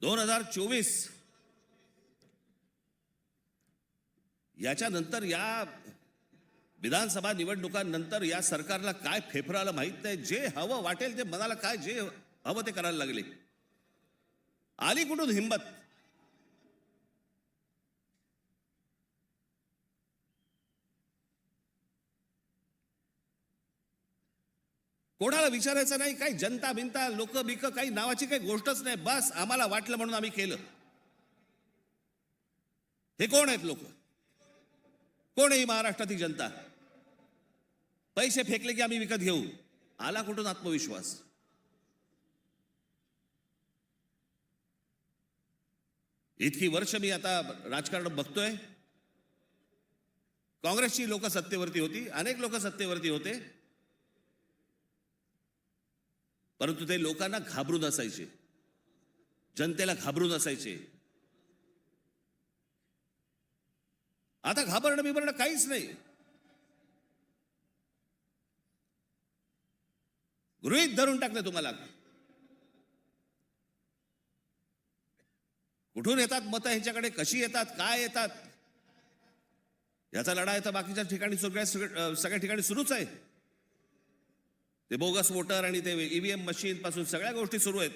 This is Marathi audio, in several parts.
2024 याच्यानंतर या विधानसभा निवडणुकांनंतर या सरकारला काय फेफराला माहित नाही, जे हवं वाटेल ते मनाला काय जे हवं ते करायला लागले. आली कुठून हिंमत? कोणाला विचारायचं नाही, काही जनता बिनता लोक बिक काही नावाची काही गोष्टच नाही. बस आम्हाला वाटलं म्हणून आम्ही केलं. हे कोण आहेत लोक? कोण आहे महाराष्ट्रातील जनता? पैसे फेकले की आम्ही विकत घेऊ. आला कुठून आत्मविश्वास? इतकी वर्ष मी आता राजकारण बघतोय. काँग्रेसची लोक सत्तेवरती होती, अनेक लोक सत्तेवरती होते, परंतु ते लोकांना घाबरून असायचे, जनतेला घाबरून असायचे. आता घाबरणं बिबरणं काहीच नाही. गृहीत धरून टाकलं तुम्हाला. कुठून येतात मतं ह्यांच्याकडे, कशी येतात, काय येतात, याचा लढा तर बाकीच्या ठिकाणी सगळ्या ठिकाणी सुरूच आहे. ते बोगस वोटर आणि ते ईव्हीएम मशीन पासून सगळ्या गोष्टी सुरू आहेत.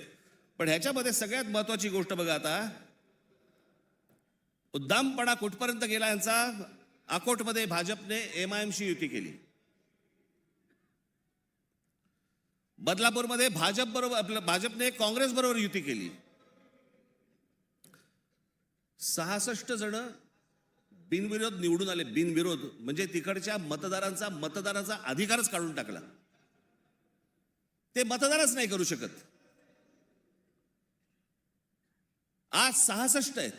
पण ह्याच्यामध्ये सगळ्यात महत्वाची गोष्ट बघा, आता उद्दामपणा कुठपर्यंत गेला यांचा. अकोटमध्ये भाजपने एमआयएमशी युती केली. बदलापूरमध्ये भाजपने काँग्रेस बरोबर युती केली. 66 जण बिनविरोध निवडून आले. बिनविरोध म्हणजे तिकडच्या मतदारांचा अधिकारच काढून टाकला. ते मतदानच नाही करू शकत. आज 66 आहेत.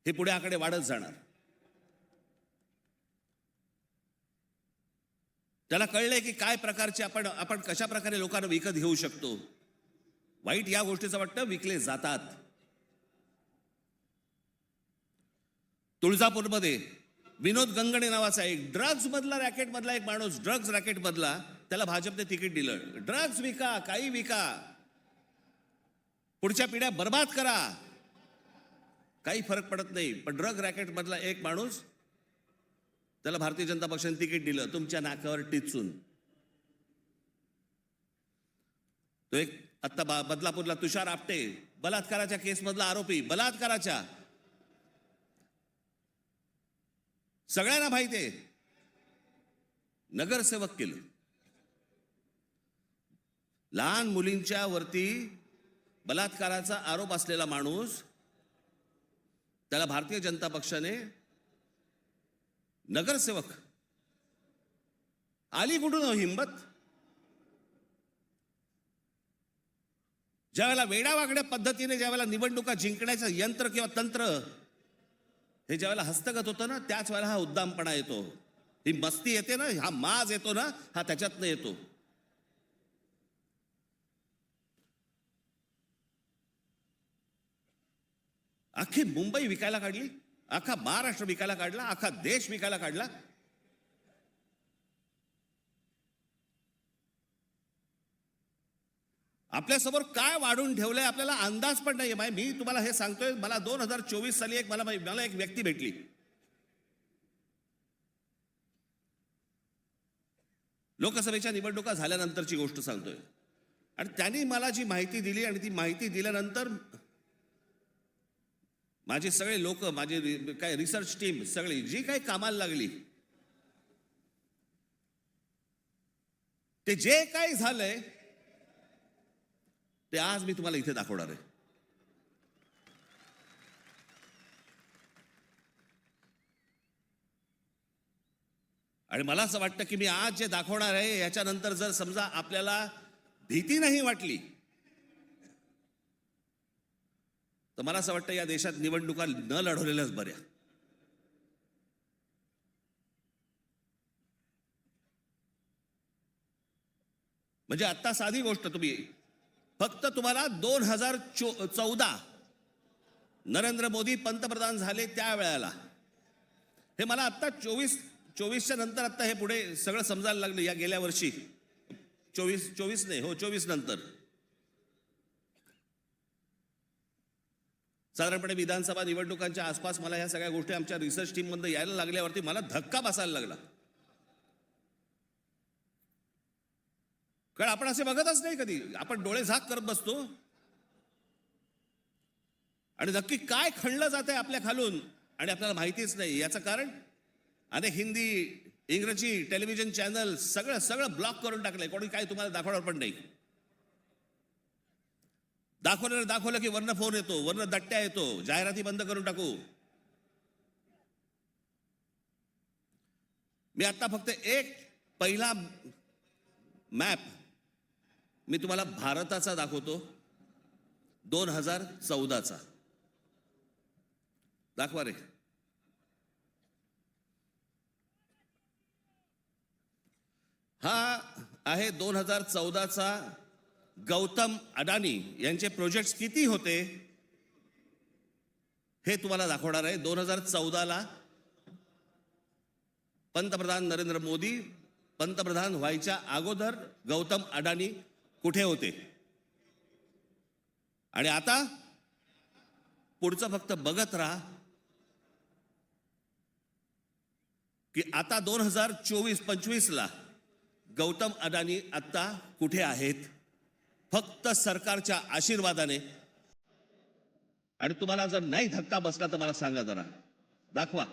हे पुढे आकडे वाढत जाणार. त्याला कळलंय की काय प्रकारचे आपण कशा प्रकारे लोकांना विकत घेऊ शकतो. वाईट या गोष्टीचं वाटतं विकले जातात. तुळजापूरमध्ये विनोद गंगणे नावाचा एक ड्रग्ज मधला रॅकेट मधला एक माणूस, ड्रग्ज रॅकेट मधला, त्याला भाजपने तिकीट दिलं. ड्रग्ज विका, काही विका, पुढच्या पिढ्या बर्बाद करा, काही फरक पडत नाही. पण ड्रग रॅकेट मधला एक माणूस, त्याला भारतीय जनता पक्षाने तिकीट दिलं तुमच्या नाकावर टिचून. तो एक आता बदलापूरला तुषार आपटे, बलात्काराच्या केस मधला आरोपी, बलात्काराच्या, सगळ्यांना माहिती आहे, नगरसेवक केलं. लहान मुलींच्या वरती बलात्काराचा आरोप असलेला माणूस, त्याला भारतीय जनता पक्षाने नगरसेवक. आली कुठून हिंमत? ज्यावेळेला वेडावागड्या पद्धतीने ज्यावेळेला निवडणुका जिंकण्याचं यंत्र किंवा तंत्र हे ज्यावेळेला हस्तगत होतं ना, त्याच वेळेला हा उद्दामपणा येतो, ही मस्ती येते ना, हा माज येतो ना, हा त्याच्यातनं येतो. अख्खी मुंबई विकायला काढली, अख्खा महाराष्ट्र विकायला काढला, अख्खा देश विकायला काढला. आपल्यासमोर काय वाढून ठेवलंय आपल्याला अंदाज पण नाहीये. मी तुम्हाला हे सांगतोय, मला 2024 साली मला एक व्यक्ती भेटली. लोकसभेच्या निवडणुका झाल्यानंतरची गोष्ट सांगतोय. आणि त्यांनी मला जी माहिती दिली, आणि ती माहिती दिल्यानंतर माझे सगळे लोक, माझे काय रिसर्च टीम सगळी जी काही कामाला लागली, ते जे काही झालंय ते आज मी तुम्हाला इथे दाखवणार आहे. आणि मला असं वाटतं की मी आज जे दाखवणार आहे याच्यानंतर जर समजा आपल्याला भीती नाही वाटली, तर मला असं वाटतं या देशात निवडणुका न लढवलेल्याच बऱ्या. म्हणजे आता साधी गोष्ट, फक्त तुम्हाला 2014 नरेंद्र मोदी पंतप्रधान झाले त्यावेळेला, हे मला आता 24च्या नंतर आता हे पुढे सगळं समजायला लागलं. या गेल्या वर्षी 24 नाही हो, 24 नंतर साधारणपणे विधानसभा निवडणुकांच्या आसपास मला ह्या सगळ्या गोष्टी आमच्या रिसर्च टीममध्ये यायला लागल्यावरती मला धक्का बसायला लागला. कारण आपण असे बघतच नाही कधी. आपण डोळे झाक करत बसतो आणि नक्की काय खणलं जात आहे आपल्या खालून आणि आपल्याला माहितीच नाही. याचं कारण अनेक हिंदी इंग्रजी टेलिव्हिजन चॅनल सगळं सगळं ब्लॉक करून टाकलंय. कोणी काय तुम्हाला दाखवणार पण नाही. दाखवलं की वरनं फोन येतो, वरनं दट्ट्या येतो, जाहिराती बंद करून टाकू. मी आता फक्त एक पहिला मॅप मी तुम्हाला भारताचा दाखवतो, 2014चा. दाखवा रे. हा आहे 2014चा. गौतम अडानी यांचे प्रोजेक्ट्स किती होते हे तुम्हाला दाखवणार आहे. 2014ला पंतप्रधान नरेंद्र मोदी पंतप्रधान व्हायच्या अगोदर गौतम अडानी कुठे होते आणि आता पुढचं फक्त बघत राहा की आता 2024-25ला गौतम अडानी आता कुठे आहेत. फक्त सरकारच्या आशीर्वादाने. आणि तुम्हाला जर नाही धक्का बसला तर मला सांगा जरा. दाखवा.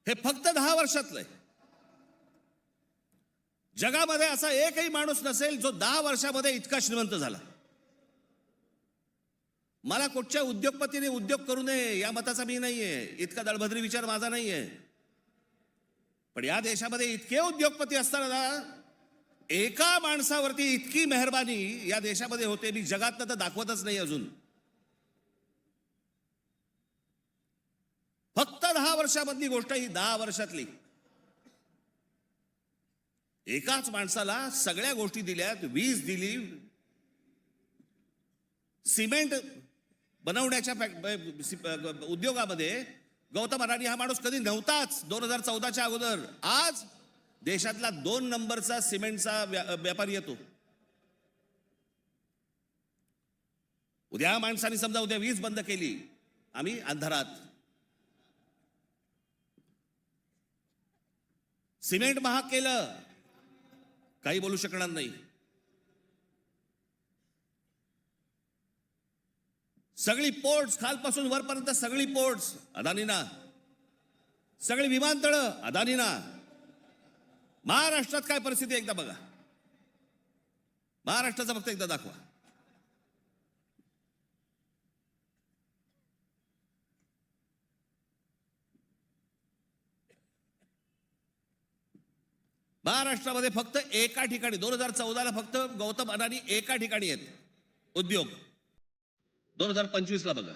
हे फक्त 10 वर्षातलं आहे. जगामध्ये असा एकही माणूस नसेल जो 10 वर्षामध्ये इतका श्रीमंत झाला. मला कुठच्या उद्योगपतीने उद्योग करू नये या मताचा मी नाहीये, इतका दळभद्री विचार माझा नाहीये. पण या देशामध्ये इतके उद्योगपती असताना एका माणसावरती इतकी मेहरबानी या देशामध्ये होते, मी जगात तर दाखवतच नाही अजून. फक्त 10 वर्षामधली गोष्ट ही 10 वर्षातली. एकाच माणसाला सगळ्या गोष्टी दिल्यात, वीज दिली, सिमेंट बनवण्याच्या उद्योगामध्ये गौतम अडाणी हा माणूस कधी नव्हताच 2014च्या अगोदर. आज देशातला 2 नंबरचा सिमेंटचा व्यापारी येतो. उद्या माणसाने समजा उद्या वीज बंद केली, आम्ही अंधारात. सिमेंट महाग केलं, काही बोलू शकणार नाही. सगळी पोर्ट्स खालपासून वरपर्यंत सगळी पोर्ट्स अदानीना, सगळी विमानतळं अदानीना. महाराष्ट्रात काय परिस्थिती एकदा बघा, महाराष्ट्राचं फक्त एकदा दाखवा. महाराष्ट्रामध्ये फक्त एका ठिकाणी 2014ला फक्त गौतम अडाणी एका ठिकाणी आहेत उद्योग. 2025ला बघा,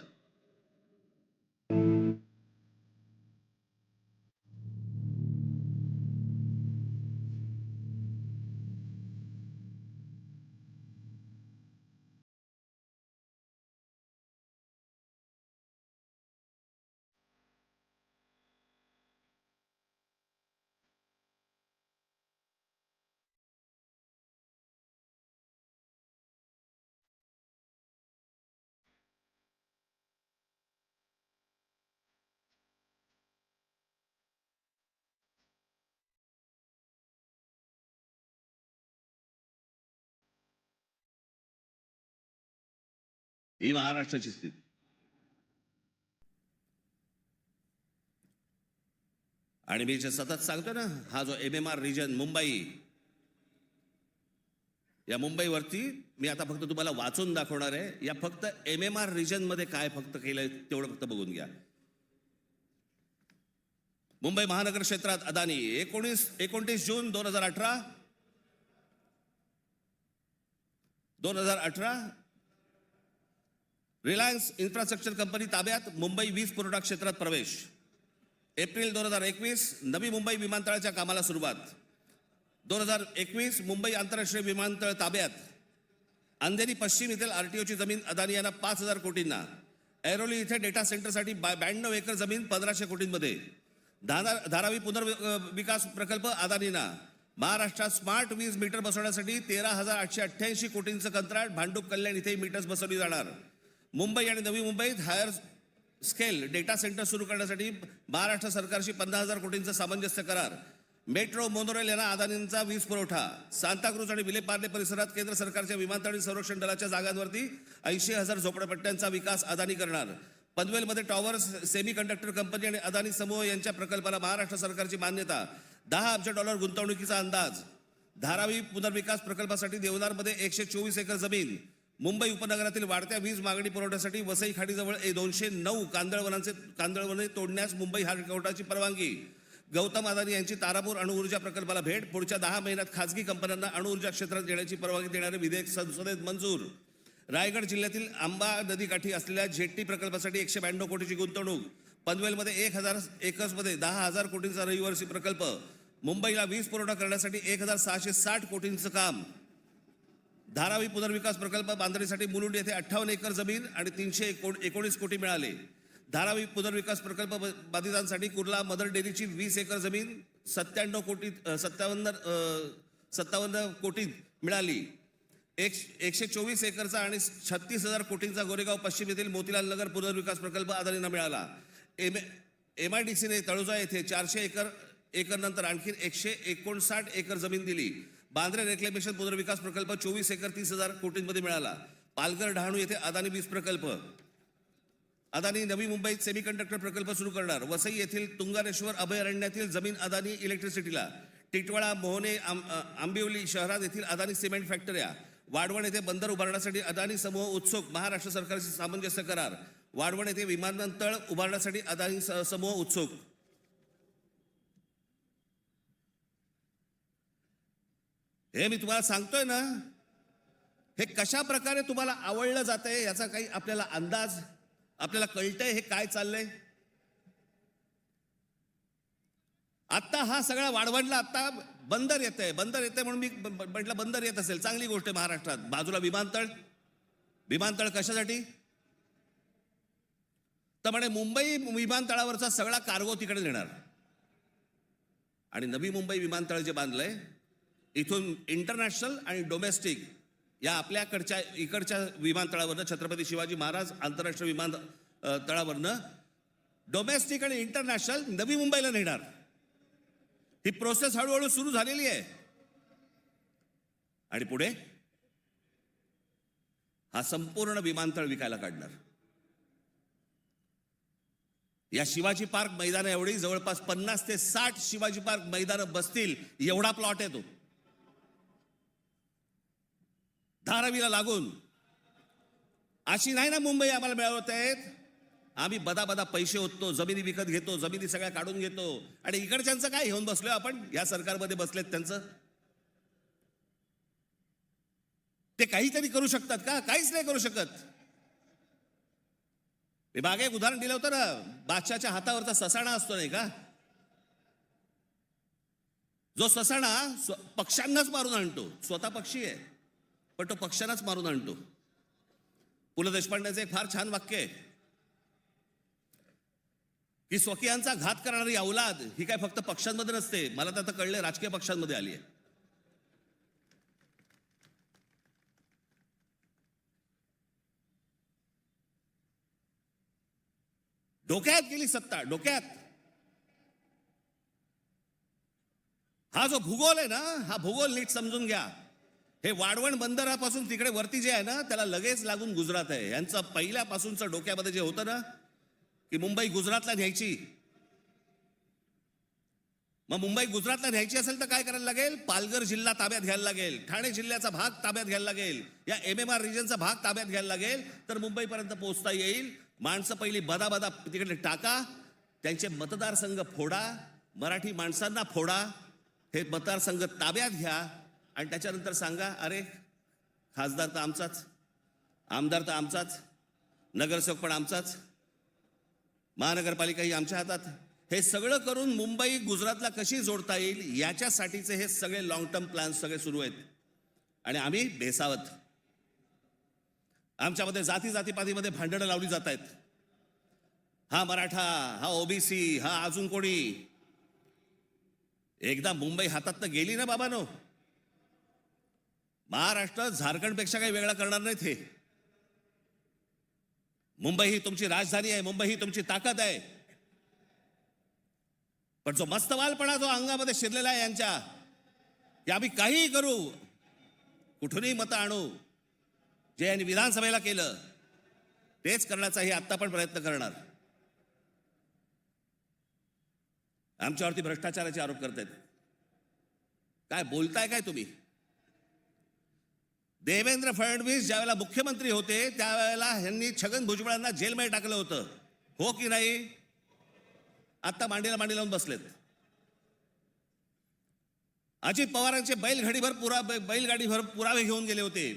ही महाराष्ट्राची स्थिती. आणि मी जे सतत सांगतो ना, हा जो MMR रिजन मुंबई, या मुंबईवरती मी आता फक्त तुम्हाला वाचून दाखवणार आहे. या फक्त MMR रिजन मध्ये काय फक्त केलंय तेवढं फक्त बघून घ्या. मुंबई महानगर क्षेत्रात अदानी 29 जून 2018 रिलायन्स इन्फ्रास्ट्रक्चर कंपनी ताब्यात मुंबई वीज पुरवठा क्षेत्रात प्रवेश. एप्रिल 2021 नवी मुंबई विमानतळाच्या कामाला सुरुवात. 2021 मुंबई आंतरराष्ट्रीय विमानतळ ताब्यात. अंधेरी पश्चिम येथील RTOची जमीन अदानी यांना 5,000 कोटींना. ऐरोली इथे डेटा सेंटरसाठी 92 एकर जमीन 1,500 कोटींमध्ये. धारावी पुनर्विकास प्रकल्प अदानींना. महाराष्ट्रात स्मार्ट वीज मीटर बसवण्यासाठी 13,888 कोटींचं कंत्राट. भांडूप कल्याण इथे मीटर्स बसवली जाणार. मुंबई आणि नवी मुंबईत हायर स्केल डेटा सेंटर सुरू करण्यासाठी महाराष्ट्र सरकारशी 50,000 कोटींचा सामंजस्य करार. मेट्रो मोनोरेल यांना अदानींचा वीज पुरवठा. सांताक्रूज आणि विलेपार्ले परिसरात केंद्र सरकारच्या विमानतळ आणि संरक्षण दलाच्या जागांवरती 80,000 झोपडपट्ट्यांचा विकास अदानी करणार. पनवेलमध्ये टॉवर्स सेमी कंडक्टर कंपनी आणि अदानी समूह यांच्या प्रकल्पाला महाराष्ट्र सरकारची मान्यता. $10 अब्ज गुंतवणुकीचा अंदाज. धारावी पुनर्विकास प्रकल्पासाठी देवनारमध्ये 124 एकर जमीन. मुंबई उपनगरातील वाढत्या वीज मागणी पुरवठ्यासाठी वसई खाडीजवळ 209 कांदळवने तोडण्यास मुंबई हायकोर्टाची परवानगी. गौतम अदानी यांची तारापूर अणुऊर्जा प्रकल्पाला भेट. पुढच्या 10 महिन्यात खासगी कंपन्यांना अणुऊर्जा क्षेत्रात येण्याची परवानगी देणारे विधेयक संसदेत मंजूर. रायगड जिल्ह्यातील आंबा नदीकाठी असलेल्या जेट्टी प्रकल्पासाठी 192 कोटीची गुंतवणूक. पनवेलमध्ये 1,000 एकर्समध्ये 10,000 कोटींचा रहिवासी प्रकल्प. मुंबईला वीज पुरवठा करण्यासाठी 1,660 कोटींचं काम. धारावी पुनर्विकास प्रकल्प बांधणीसाठी मुलुंड येथे 58 एकर जमीन आणि 319 कोटी मिळाले. धारावी पुनर्विकास प्रकल्प बाधितांसाठी कुर्ला मदर डेअरीची 20 एकर जमीन 57 कोटी मिळाली. 124 एकरचा आणि 36,000 कोटींचा गोरेगाव पश्चिम येथील मोतीलाल नगर पुनर्विकास प्रकल्प अदानींना मिळाला. MIDCने तळोजा येथे 400 एकर नंतर आणखी 159 एकर जमीन दिली. बांद्रा रेक्लेमेशन पुनर्विकास प्रकल्प 24 एकर 30,000 कोटींमध्ये मिळाला. पालघर डहाणू येथे अदानी वीज प्रकल्प. अदानी नवी मुंबईत सेमीकंडक्टर प्रकल्प सुरू करणार. वसई येथील तुंगारेश्वर अभयारण्यातील जमीन अदानी इलेक्ट्रिसिटीला. टिटवाळा, मोहने, आंबिवली शहरात येथील अदानी सिमेंट फॅक्टऱ्या. वाढवण येथे बंदर उभारण्यासाठी अदानी समूह उत्सुक. महाराष्ट्र सरकारशी सामंजस्य करार. वाढवण येथे विमानतळ उभारण्यासाठी अदानी समूह उत्सुक. हे मी तुम्हाला सांगतोय ना, हे कशा प्रकारे तुम्हाला आवडलं जातंय याचा काही आपल्याला अंदाज, आपल्याला कळतंय हे काय चाललंय. आता हा सगळा वाढवणला आता बंदर येतंय म्हणून मी म्हटलं बंदर येत असेल चांगली गोष्ट आहे. महाराष्ट्रात बाजूला विमानतळ कशासाठी तर म्हणे मुंबई विमानतळावरचा सगळा कार्गो तिकडे नेणार. आणि नवी मुंबई विमानतळ जे बांधलंय इथून इंटरनॅशनल आणि डोमेस्टिक या आपल्याकडच्या इकडच्या विमानतळावरनं, छत्रपती शिवाजी महाराज आंतरराष्ट्रीय विमानतळावरनं डोमेस्टिक आणि इंटरनॅशनल नवी मुंबईला नेणार. ही प्रोसेस हळूहळू सुरू झालेली आहे. आणि पुढे हा संपूर्ण विमानतळ विकायला काढणार. या शिवाजी पार्क मैदान एवढी जवळपास 50 ते 60 शिवाजी पार्क मैदान बसतील एवढा प्लॉट आहे तो. धारावीला लागून. अशी नाही ना मुंबई आम्हाला मिळवत आहेत. आम्ही बदा पैसे होतो, जमिनी विकत घेतो, जमिनी सगळ्या काढून घेतो. आणि इकडच्यांचं काय घेऊन बसलोय आपण, या सरकारमध्ये बसलेत त्यांचं. ते काहीतरी करू शकतात का? काहीच नाही करू शकत. मी मागे एक उदाहरण दिलं होतं ना, बादशाच्या हातावरचा ससाणा असतो नाही का, जो ससाणा पक्ष्यांनाच मारून आणतो. स्वतः पक्षी आहे पण तो पक्ष्यांनाच मारून आणतो. पु ल देशपांडेचं एक फार छान वाक्य आहे की स्वकीयांचा घात करणारी औलाद ही काय फक्त पक्षांमध्ये नसते, मला तर आता कळले राजकीय पक्षांमध्ये आली आहे. डोक्यात गेली सत्ता, डोक्यात. हा जो भूगोल आहे ना, हा भूगोल नीट समजून घ्या. हे वाढवण बंदरापासून तिकडे वरती जे आहे ना त्याला लगेच लागून गुजरात आहे. यांचं पहिल्यापासूनचं डोक्यामध्ये जे होतं ना की मुंबई गुजरातला न्यायची. मग मुंबई गुजरातला न्यायची असेल तर काय करायला लागेल, पालघर जिल्हा ताब्यात घ्यायला लागेल, ठाणे जिल्ह्याचा भाग ताब्यात घ्यायला लागेल, या MMR रिजनचा भाग ताब्यात घ्यायला लागेल, तर मुंबईपर्यंत पोहोचता येईल. माणसं पहिली बदा तिकडे टाका, त्यांचे मतदारसंघ फोडा, मराठी माणसांना फोडा, हे मतदारसंघ ताब्यात घ्या आणि त्याच्यानंतर सांगा अरे खासदार तर आमचाच, आमदार तर आमचाच, नगरसेवक पण आमचाच, महानगरपालिका ही आमच्या हातात. हे सगळं करून मुंबई गुजरातला कशी जोडता येईल याच्यासाठीचे हे सगळे लॉंग टर्म प्लॅन सगळे सुरू आहेत. आणि आम्ही बेसावत. आमच्यामध्ये जातीपातीमध्ये भांडणं लावली जात आहेत. हा मराठा, हा OBC, हा अजून कोणी. एकदा मुंबई हातात गेली ना बाबानो, महाराष्ट्र झारखंडपेक्षा काही वेगळा करणार नाहीत. हे मुंबई ही तुमची राजधानी आहे, मुंबई ही तुमची ताकद आहे. पण जो मस्तवालपणा जो अंगामध्ये शिरलेला आहे यांच्या, की आम्ही काहीही करू, कुठूनही मतं आणू, जे यांनी विधानसभेला केलं तेच करण्याचाही आत्ता पण प्रयत्न करणार. आमच्यावरती भ्रष्टाचाराचे आरोप करतायत. काय बोलताय काय तुम्ही? देवेंद्र फडणवीस ज्यावेळेला मुख्यमंत्री होते त्यावेळेला ह्यांनी छगन भुजबळांना जेलमध्ये टाकलं होतं, हो की नाही? आता मांडीला मांडी लावून बसलेत. अजित पवारांचे बैलगाडीभर पुरावे घेऊन गेले होते.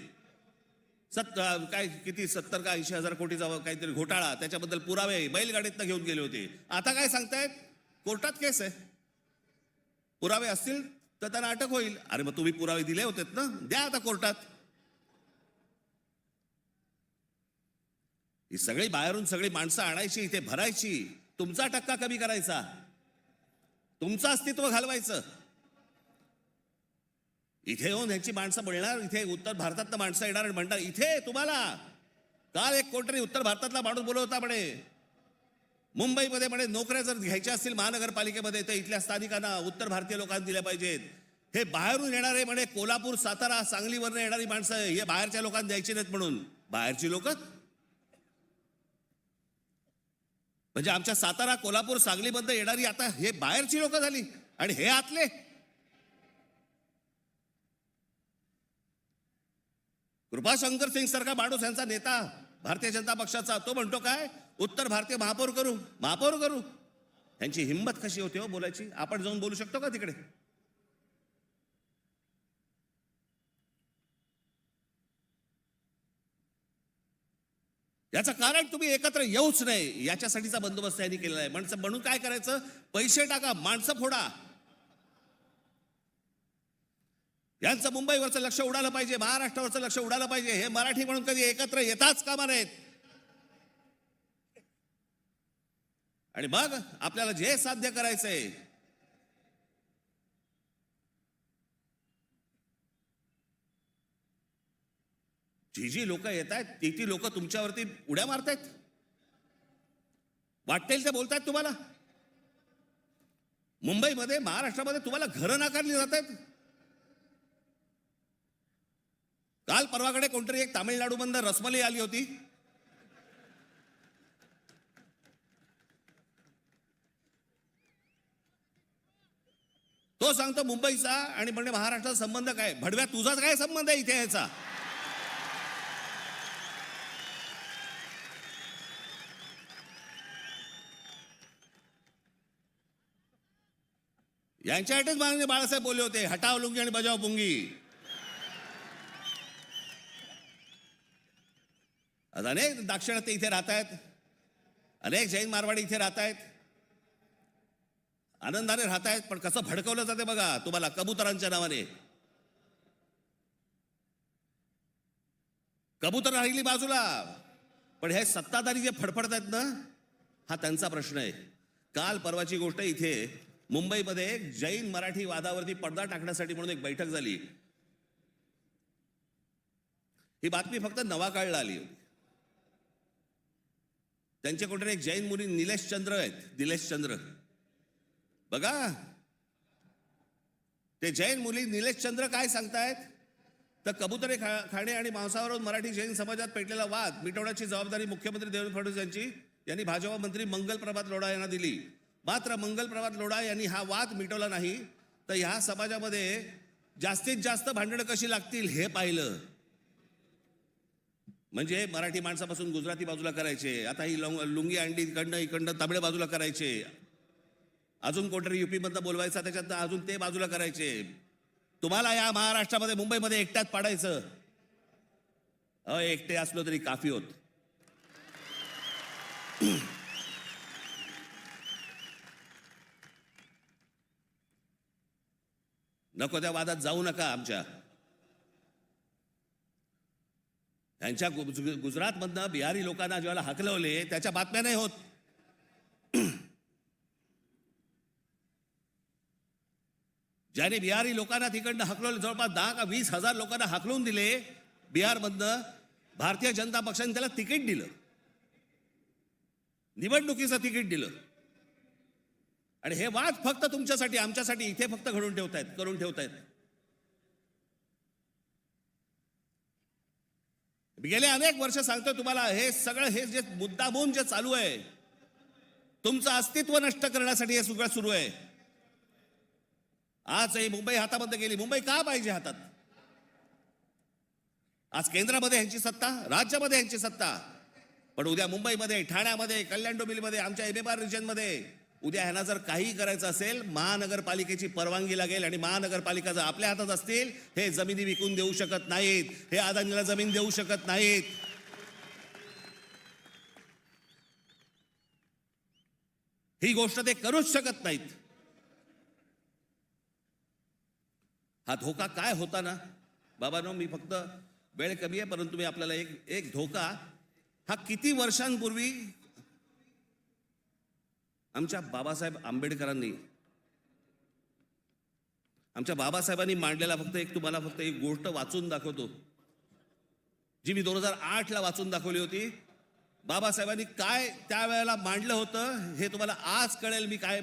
काय किती 70 का 80 हजार कोटीचा काहीतरी घोटाळा, त्याच्याबद्दल पुरावे बैलगाडीतनं घेऊन गेले होते. आता काय सांगतायत, कोर्टात केस आहे, पुरावे असतील तर त्यांना अटक होईल. अरे मग तुम्ही पुरावे दिले होतेत ना, द्या आता कोर्टात. ही सगळी बाहेरून सगळी माणसं आणायची, इथे भरायची, तुमचा टक्का कमी करायचा, तुमचं अस्तित्व घालवायचं. इथे येऊन ह्यांची माणसं मिळणार, इथे उत्तर भारतातलं माणसं येणार आणि म्हणणार इथे तुम्हाला. काल एक कोणतरी उत्तर भारतातला माणूस बोलवता म्हणे, मुंबईमध्ये म्हणे नोकऱ्या जर घ्यायच्या असतील महानगरपालिकेमध्ये तर इथल्या स्थानिकांना, उत्तर भारतीय लोकांना दिल्या पाहिजेत. हे बाहेरून येणारे म्हणे कोल्हापूर, सातारा, सांगलीवरनं येणारी माणसं हे बाहेरच्या लोकांना द्यायची नाहीत म्हणून. बाहेरची लोक म्हणजे आमच्या सातारा, कोल्हापूर, सांगलीमध्ये येणारी आता हे बाहेरची लोक झाली आणि हे आतले. कृपाशंकर सिंग सारखा माणूस यांचा नेता भारतीय जनता पक्षाचा, तो म्हणतो काय, उत्तर भारतीय महापौर करू, महापौर करू. यांची हिंमत कशी होती हो बोलायची? आपण जाऊन बोलू शकतो का तिकडे? याचं कारण तुम्ही एकत्र येऊच नाही याच्यासाठीचा बंदोबस्त यांनी केलेला आहे. म्हणून काय करायचं, पैसे टाका, माणसं फोडा. यांचं मुंबईवरचं लक्ष उडालं पाहिजे, महाराष्ट्रावरचं लक्ष उडालं पाहिजे. हे मराठी म्हणून कधी एकत्र येताच कामा नयेत. आणि मग आपल्याला जे साध्य करायचंय, जी लोक येत आहेत ती लोक तुमच्यावरती उड्या मारतायत, वाटेल ते बोलतायत तुम्हाला. मुंबईमध्ये, महाराष्ट्रामध्ये तुम्हाला घरं नाकारली जात आहेत. काल परवाकडे कोणतरी एक तामिळनाडूमधून रसमलाई आली होती. तो सांगतो मुंबईचा आणि म्हणजे महाराष्ट्राचा संबंध काय? भडव्या, तुझाच काय संबंध आहे इथे याचा? यांच्यासाठीच माननीय बाळासाहेब बोलले होते, हटाव लुंगी आणि बजाव पुंगी. अनेक दाक्षिणात्य इथे राहत आहेत, अनेक जैन मारवाडी इथे राहत आहेत, आनंदाने राहत आहेत. पण कसं भडकवलं जाते बघा तुम्हाला कबुतरांच्या नावाने. कबूतर राहिली बाजूला, पण हे सत्ताधारी जे फडफडत आहेत ना, हा त्यांचा प्रश्न आहे. काल परवाची गोष्ट, इथे मुंबईमध्ये जैन मराठी वादावरती पडदा टाकण्यासाठी म्हणून एक बैठक झाली. ही बातमी फक्त नवाकाळला आली होती. त्यांचे कोणतरी एक जैन मुली निलेश चंद्र आहेत, निलेश चंद्र बघा. ते जैन मुली निलेश चंद्र काय सांगतायत, तर कबुतरे खाणे आणि मांसावरून मराठी जैन समाजात पेटलेला वाद मिटवण्याची जबाबदारी मुख्यमंत्री देवेंद्र फडणवीस यांनी भाजपा मंत्री मंगल प्रभात लोढा यांना दिली. मात्र मंगल प्रभात लोढा यांनी हा वाद मिटवला नाही, तर ह्या समाजामध्ये जास्तीत जास्त भांडणं कशी लागतील हे पाहिलं. म्हणजे मराठी माणसापासून गुजराती बाजूला करायचे, आता ही लुंगी अंडी इकडनं तामिळ बाजूला करायचे, अजून कोणतरी युपी मधनं बोलवायचा त्याच्यात अजून ते बाजूला करायचे. तुम्हाला या महाराष्ट्रामध्ये, मुंबईमध्ये एकट्यात पाडायचं. एकटे असलो तरी काफी होत. नको त्या वादात जाऊ नका. आमच्या यांच्या गुजरातमधनं बिहारी लोकांना ज्याला हाकलवले त्याच्या बातम्या नाही होत. ज्याने बिहारी लोकांना तिकडनं हाकलवले, जवळपास 10 का 20 हजार लोकांना हाकलून दिले बिहारमधनं, भारतीय जनता पक्षाने त्याला तिकीट दिलं, निवडणुकीचं तिकीट दिलं. आणि हे वाद फक्त तुमच्यासाठी, आमच्यासाठी इथे फक्त करून ठेवतायत. गेले अनेक वर्ष सांगतोय तुम्हाला, हे सगळं हे जे मुद्दामून जे चालू आहे, तुमचं अस्तित्व नष्ट करण्यासाठी हे सगळं सुरू आहे. आज ही मुंबई हातामध्ये गेली. मुंबई का पाहिजे हातात? आज केंद्रामध्ये यांची सत्ता, राज्यामध्ये यांची सत्ता, पण उद्या मुंबईमध्ये, ठाण्यामध्ये, कल्याण डोंबिवलीमध्ये, आमच्या MMR रिजनमध्ये उद्या ह्यांना जर काही करायचं असेल, महानगरपालिकेची परवानगी लागेल. आणि महानगरपालिका जर आपल्या हातात असतील, हे जमिनी विकून देऊ शकत नाहीत, हे अदानीला जमीन देऊ शकत नाहीत. ही गोष्ट ते करूच शकत नाहीत. हा धोका काय होता ना बाबांनो, मी फक्त वेळ कमी आहे, परंतु मी आपल्याला एक धोका, हा किती वर्षांपूर्वी आमच्या बाबासाहेब आंबेडकरांनी, आमच्या बाबासाहेबांनी मांडलेला तुम्हाला फक्त एक गोष्ट वाचून दाखवतो, जी मी 2008ला वाचून दाखवली होती. बाबासाहेबांनी काय त्यावेळेला मांडलं होतं हे तुम्हाला आज कळेल. मी काय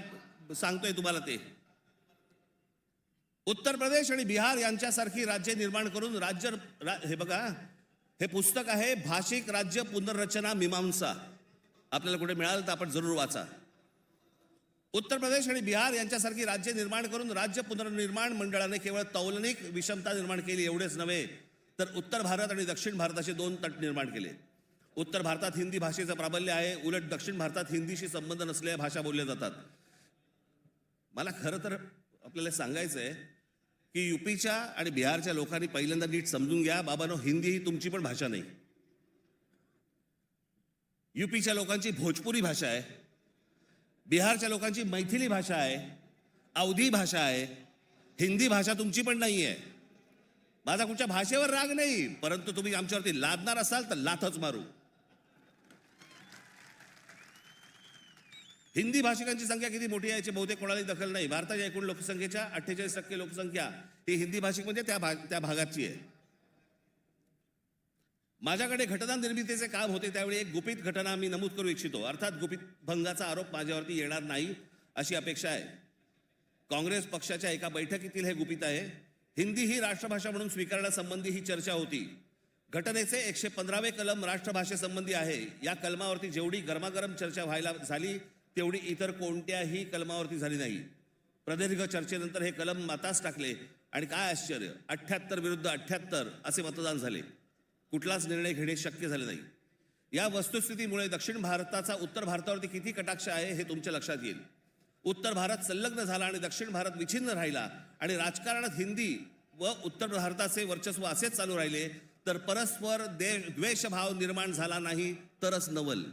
सांगतोय तुम्हाला ते. उत्तर प्रदेश आणि बिहार यांच्यासारखी राज्य निर्माण करून हे बघा, हे पुस्तक आहे भाषिक राज्य पुनर्रचना मीमांसा. आपल्याला कुठे मिळालं तर आपण जरूर वाचा. उत्तर प्रदेश आणि बिहार यांच्यासारखी राज्य निर्माण करून राज्य पुनर्निर्माण मंडळाने केवळ तौलनिक विषमता निर्माण केली एवढेच नव्हे, तर उत्तर भारत आणि दक्षिण भारताचे दोन तट निर्माण केले. उत्तर भारतात हिंदी भाषेचं प्राबल्य आहे, उलट दक्षिण भारतात हिंदीशी संबंध नसलेल्या भाषा बोलल्या जातात. मला खरं तर आपल्याला सांगायचं आहे की युपीच्या आणि बिहारच्या लोकांनी पहिल्यांदा नीट समजून घ्या, बाबांनो, हिंदी ही तुमची पण भाषा नाही. युपीच्या लोकांची भोजपुरी भाषा आहे, बिहारच्या लोकांची मैथिली भाषा आहे, अवधी भाषा आहे. हिंदी भाषा तुमची पण नाही आहे. माझा कुठच्या भाषेवर राग नाही, परंतु तुम्ही आमच्यावरती लादणार असाल तर लाथच मारू. हिंदी भाषिकांची संख्या किती मोठी आहे याची बहुतेक कोणालाही दखल नाही. भारताच्या एकूण लोकसंख्येच्या 48% लोकसंख्या ही हिंदी भाषिक म्हणजे त्या भागाची आहे. माझ्याकडे घटना निर्मितीचे काम होते त्यावेळी एक गुपित घटना मी नमूद करू इच्छितो. अर्थात गुपित भंगाचा आरोप माझ्यावरती येणार नाही अशी अपेक्षा आहे. काँग्रेस पक्षाच्या एका बैठकीतील हे गुपित आहे. हिंदी ही राष्ट्रभाषा म्हणून स्वीकारण्यासंबंधी ही चर्चा होती. घटनेचे 115वे कलम राष्ट्रभाषेसंबंधी आहे. या कलमावरती जेवढी गरमागरम चर्चा व्हायला झाली तेवढी इतर कोणत्याही कलमावरती झाली नाही. प्रदीर्घ चर्चेनंतर हे कलम मातास टाकले आणि काय आश्चर्य, 78 विरुद्ध 78 असे मतदान झाले. कुठलाच निर्णय घेणे शक्य झाले नाही. या वस्तुस्थितीमुळे दक्षिण भारताचा उत्तर भारतावरती किती कटाक्ष आहे हे तुमच्या लक्षात येईल. उत्तर भारत संलग्न झाला आणि दक्षिण भारत विच्छिन्न राहिला आणि राजकारणात हिंदी व उत्तर भारताचे वर्चस्व असेच चालू राहिले तर परस्पर द्वेषभाव निर्माण झाला नाही तरच नवल.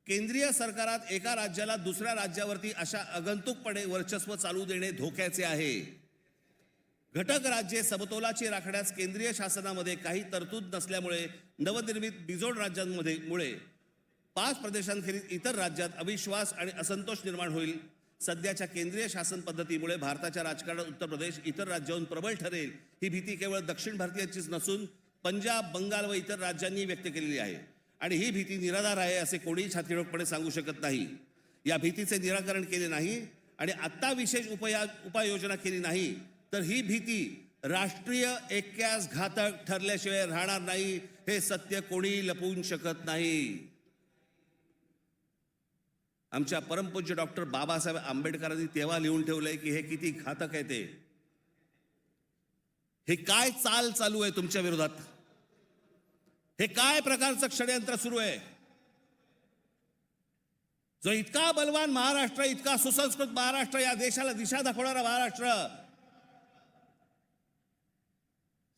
केंद्रीय सरकारात एका राज्याला दुसऱ्या राज्यावरती अशा आगंतुकपणे वर्चस्व चालू देणे धोक्याचे आहे. घटक राज्ये समतोलाची राखण्यास केंद्रीय शासनामध्ये काही तरतूद नसल्यामुळे नवनिर्मित बिजोड राज्यांमुळे 5 प्रदेशांखेरीज इतर राज्यात अविश्वास आणि असंतोष निर्माण होईल. सध्याच्या केंद्रीय शासन पद्धतीमुळे भारताच्या राजकारणात उत्तर प्रदेश इतर राज्याहून प्रबळ ठरेल ही भीती केवळ दक्षिण भारतीयांचीच नसून पंजाब, बंगाल व इतर राज्यांनी व्यक्त केलेली आहे. आणि ही भीती निराधार आहे असे कोणीही छातीरोखपणे सांगू शकत नाही. या भीतीचे निराकरण केले नाही आणि आत्ता विशेष उपाययोजना केली नाही तर ही भीती राष्ट्रीय ऐक्यास घातक ठरल्याशिवाय राहणार नाही. हे सत्य कोणी लपवू शकत नाही. आमच्या परमपूज्य डॉक्टर बाबासाहेब आंबेडकरांनी तेव्हा लिहून ठेवलंय की हे किती घातक आहे ते. हे काय चाल चालू आहे तुमच्या विरोधात, हे काय प्रकारचं षडयंत्र सुरू आहे. जो इतका बलवान महाराष्ट्र, इतका सुसंस्कृत महाराष्ट्र, या देशाला दिशा दाखवणारा महाराष्ट्र,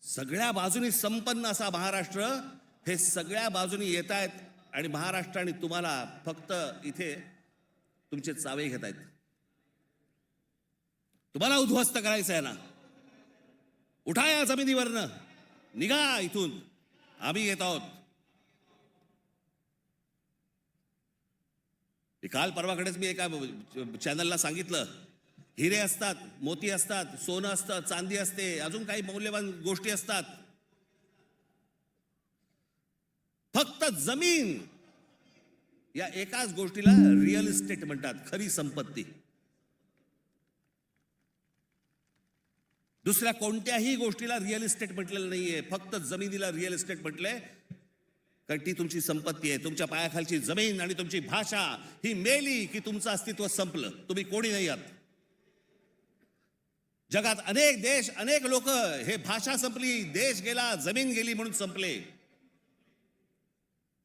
सगळ्या बाजूनी संपन्न असा महाराष्ट्र, हे सगळ्या बाजूनी येत आहेत आणि महाराष्ट्राने तुम्हाला फक्त इथे तुमचे चावे घेत आहेत. तुम्हाला उद्ध्वस्त करायचं आहे ना. उठा या जमिनीवरनं, निघा इथून, आम्ही येत आहोत. काल परवाकडेच मी एका चॅनलला सांगितलं, हिरे असतात, मोती असतात, सोनं असतं, चांदी असते, अजून काही मौल्यवान गोष्टी असतात. फक्त जमीन या एकाच गोष्टीला रिअल इस्टेट म्हणतात, खरी संपत्ती. दुसऱ्या कोणत्याही गोष्टीला रिअल इस्टेट म्हटलेलं नाहीये, फक्त जमिनीला रिअल इस्टेट म्हटलंय. कारण ती तुमची संपत्ती आहे. तुमच्या पायाखालची जमीन आणि तुमची भाषा ही मेली की तुमचं अस्तित्व संपलं, तुम्ही कोणी नाही आहात. जगात अनेक देश, अनेक लोक हे भाषा संपली, देश गेला, जमीन गेली म्हणून संपले.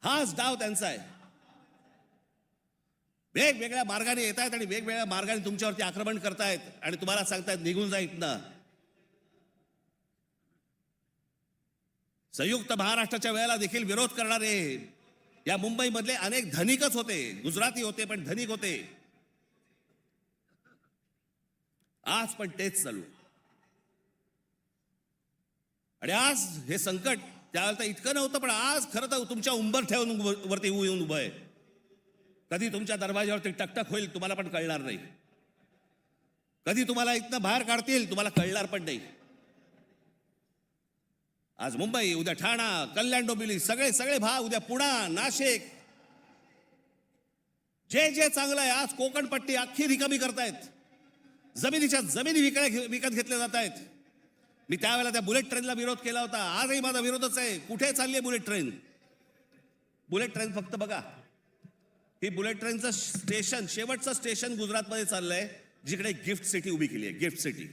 हाच डाव त्यांचा आहे. वेगवेगळ्या मार्गाने येत आहेत आणि वेगवेगळ्या मार्गाने तुमच्यावरती आक्रमण करतायत आणि तुम्हाला सांगतायत निघून जा इथनं. संयुक्त महाराष्ट्राच्या वेळेला देखील विरोध करणारे या मुंबईमधले अनेक धनिकच होते, गुजराती होते पण धनिक होते. आज पण तेच चालू. आणि आज हे संकट त्यावेळेला तर इतकं नव्हतं, पण आज खरं तर तुमच्या उंबरठ्यावरून वरती येऊन उभं आहे. कधी तुमच्या दरवाजावरती टकटक होईल तुम्हाला पण कळणार नाही. कधी तुम्हाला इथनं बाहेर काढतील तुम्हाला कळणार पण नाही. आज मुंबई, उद्या ठाणा, कल्याण, डोंबिवली, सगळे भाग, उद्या पुणा, नाशिक, जे चांगलं आहे, आज कोकणपट्टी अख्खी रिकामी करतायत. जमिनीच्या जमिनी विकत घेतल्या जात आहेत. मी त्यावेळेला त्या बुलेट ट्रेनला विरोध केला होता. आजही माझा विरोधच आहे. कुठे चालली आहे बुलेट ट्रेन? बुलेट ट्रेन फक्त बघा, ही बुलेट ट्रेनचं स्टेशन, शेवटचं स्टेशन गुजरातमध्ये चाललंय, जिकडे गिफ्ट सिटी उभी केली आहे. Gift city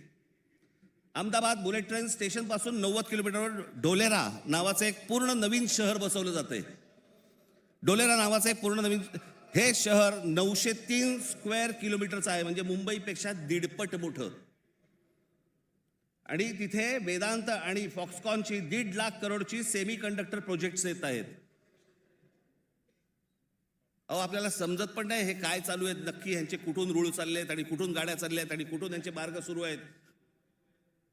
Ahmedabad bullet train station पासून 90 किलोमीटरवर डोलेरा नावाचं एक पूर्ण नवीन शहर बसवलं जातंय. डोलेरा नावाचं एक पूर्ण नवीन, हे शहर 903 स्क्वेअर किलोमीटरचं आहे, म्हणजे मुंबईपेक्षा 1.5 मोठं. आणि तिथे वेदांत आणि फॉक्सकॉनची 1.5 लाख करोडची सेमी कंडक्टर प्रोजेक्ट्स येत आहेत. अहो, आपल्याला समजत पण नाही हे काय चालू आहेत नक्की, ह्यांचे कुठून रूळ चालले आहेत आणि कुठून गाड्या चालल्या आहेत आणि कुठून यांचे मार्ग सुरू आहेत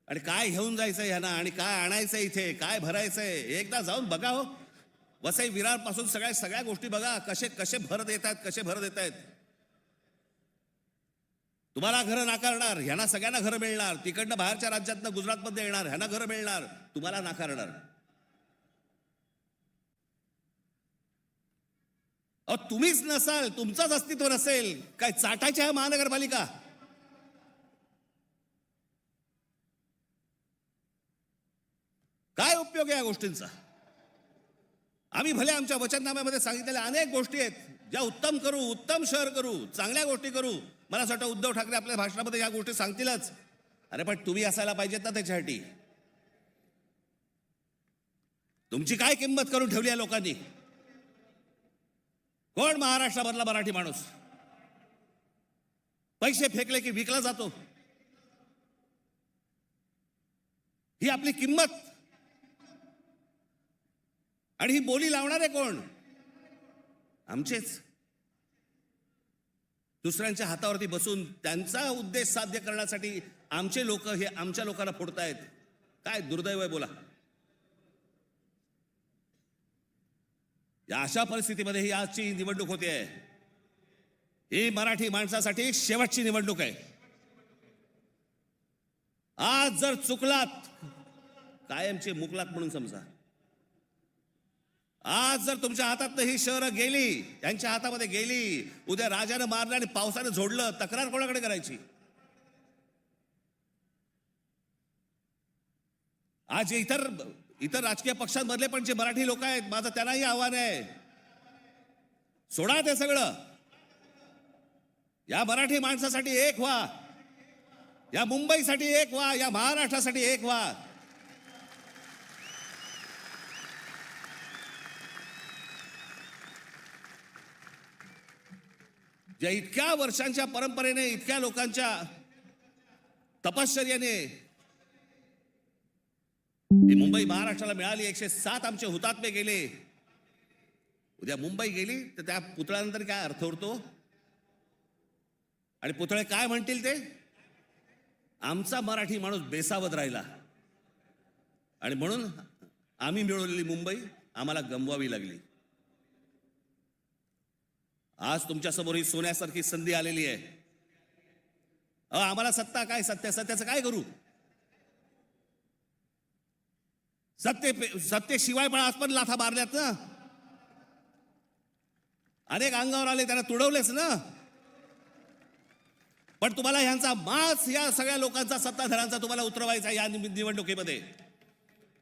आणि काय घेऊन जायचंय ह्यांना आणि काय आणायचंय, इथे काय भरायचंय. एकदा जाऊन बघा हो, वसई विरार पासून सगळ्या गोष्टी बघा, कसे कसे भरत येत आहेत, कसे भरत येत आहेत. तुम्हाला घरं नाकारणार, ह्यांना सगळ्यांना घरं मिळणार. तिकडनं बाहेरच्या राज्यातनं गुजरातमध्ये येणार, ह्यांना घरं मिळणार, तुम्हाला नाकारणार. अहो, तुम्हीच नसाल, तुमचंच अस्तित्व नसेल, काय चाटायची आहे महानगरपालिका? काय उपयोग आहे या गोष्टींचा? आम्ही भले आमच्या वचननाम्यामध्ये सांगितलेल्या अनेक गोष्टी आहेत, ज्या उत्तम करू, उत्तम शहर करू, चांगल्या गोष्टी करू. मला असं वाटतं उद्धव ठाकरे आपल्या भाषणामध्ये या गोष्टी सांगतीलच. अरे पण तुम्ही असायला पाहिजेत ना त्याच्यासाठी. तुमची काय किंमत करून ठेवली आहे लोकांनी? कोण महाराष्ट्रामधला मराठी माणूस पैसे फेकले की विकला जातो? ही आपली किंमत. आणि ही बोली लावणारे कोण? आमचेच. दुसऱ्यांच्या हातावरती बसून त्यांचा उद्देश साध्य करण्यासाठी आमचे लोक हे आमच्या लोकांना फोडतायत. काय दुर्दैव आहे बोला. या अशा परिस्थितीमध्ये ही आजची निवडणूक होते आहे. ही मराठी माणसासाठी शेवटची निवडणूक आहे. आज जर चुकलात, कायमचे मुकलात म्हणून समजा. आज जर तुमच्या हातात ही शहरं गेली, यांच्या हातामध्ये गेली, उद्या राजानं मारलं आणि पावसानं झोडलं, तक्रार कोणाकडे करायची? आज इतर राजकीय पक्षांमधले पण जे मराठी लोक आहेत, माझं त्यांनाही आव्हान आहे, सोडा ते सगळं. या मराठी माणसासाठी एक व्हा, या मुंबईसाठी एक व्हा, या महाराष्ट्रासाठी एक व्हा. ज्या इतक्या वर्षांच्या परंपरेने, इतक्या लोकांच्या तपश्चर्याने ही मुंबई महाराष्ट्राला मिळाली. 107 आमचे हुतात्मे गेले. उद्या मुंबई गेली तर त्या पुतळ्यानंतर काय अर्थ उरतो? आणि पुतळे काय म्हणतील ते? आमचा मराठी माणूस बेसावध राहिला आणि म्हणून आम्ही मिळवलेली मुंबई आम्हाला गमवावी लागली. आज तुमच्या समोर ही सोन्यासारखी संधी आलेली आहे. आम्हाला सत्ता काय, सत्याचं काय करू? सत्तेशिवाय पण आज पण लाथा मारल्यात ना, अनेक अंगावर आले, त्यांना तुडवलेच ना. पण तुम्हाला ह्यांचा मास, या सगळ्या लोकांचा, सत्ताधाऱ्यांचा तुम्हाला उतरवायचा या निवडणुकीमध्ये.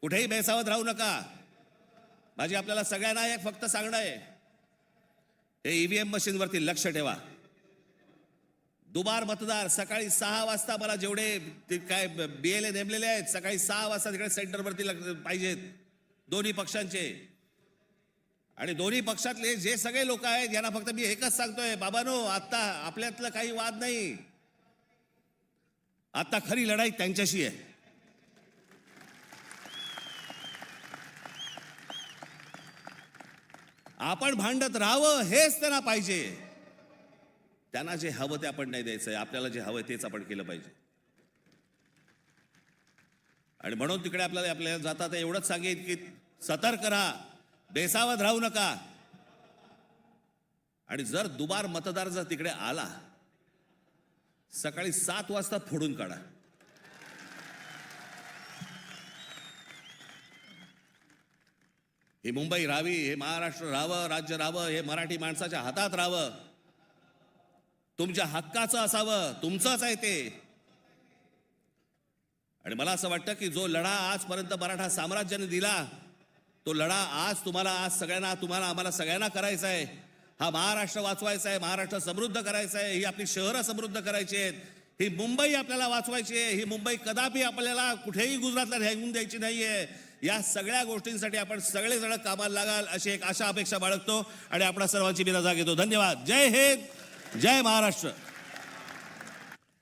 कुठेही बेसावध राहू नका. माझी आपल्याला सगळ्यांना एक फक्त सांगणं आहे, हे ईव्हीएम मशीनवरती लक्ष ठेवा. दुबार मतदार सकाळी 6 वाजता, मला जेवढे काय BLA नेमलेले आहेत, सकाळी 6 वाजता तिकडे सेंटरवरती पाहिजेत दोन्ही पक्षांचे. आणि दोन्ही पक्षातले जे सगळे लोक आहेत यांना फक्त मी एकच सांगतोय, बाबांनो, आता आपल्यातलं काही वाद नाही. आता खरी लढाई त्यांच्याशी आहे. आपण भांडत राहावं हेच त्यांना पाहिजे. त्यांना जे हवं ते आपण नाही द्यायचंय, आपल्याला जे हवं तेच आपण केलं पाहिजे. आणि म्हणून तिकडे आपल्याला जाता एवढंच सांगेन की सतर्क राहा, बेसावध राहू नका. आणि जर दुबार मतदार जर तिकडे आला, सकाळी 7 वाजता फोडून काढा. ही मुंबई राहावी, हे महाराष्ट्र राहावं, राज्य राहावं, हे मराठी माणसाच्या हातात राहावं, तुमच्या हक्काचं असावं, तुमचंच आहे ते. आणि मला असं वाटतं की जो लढा आजपर्यंत मराठा साम्राज्याने दिला, तो लढा आज तुम्हाला, आज सगळ्यांना, तुम्हाला, आम्हाला सगळ्यांना करायचा आहे. हा महाराष्ट्र वाचवायचा आहे, महाराष्ट्र समृद्ध करायचा आहे, ही आपली शहरं समृद्ध करायची आहेत, ही मुंबई आपल्याला वाचवायची आहे, ही मुंबई कदापि आपल्याला कुठेही गुजरातला राहून द्यायची नाहीये. या सगळ्या गोष्टींसाठी आपण सगळेजण कामाला लागाल अशी एक आशा अपेक्षा बाळगतो आणि आपणा सर्वांची मी रजा घेतो. धन्यवाद. जय हिंद, जय महाराष्ट्र.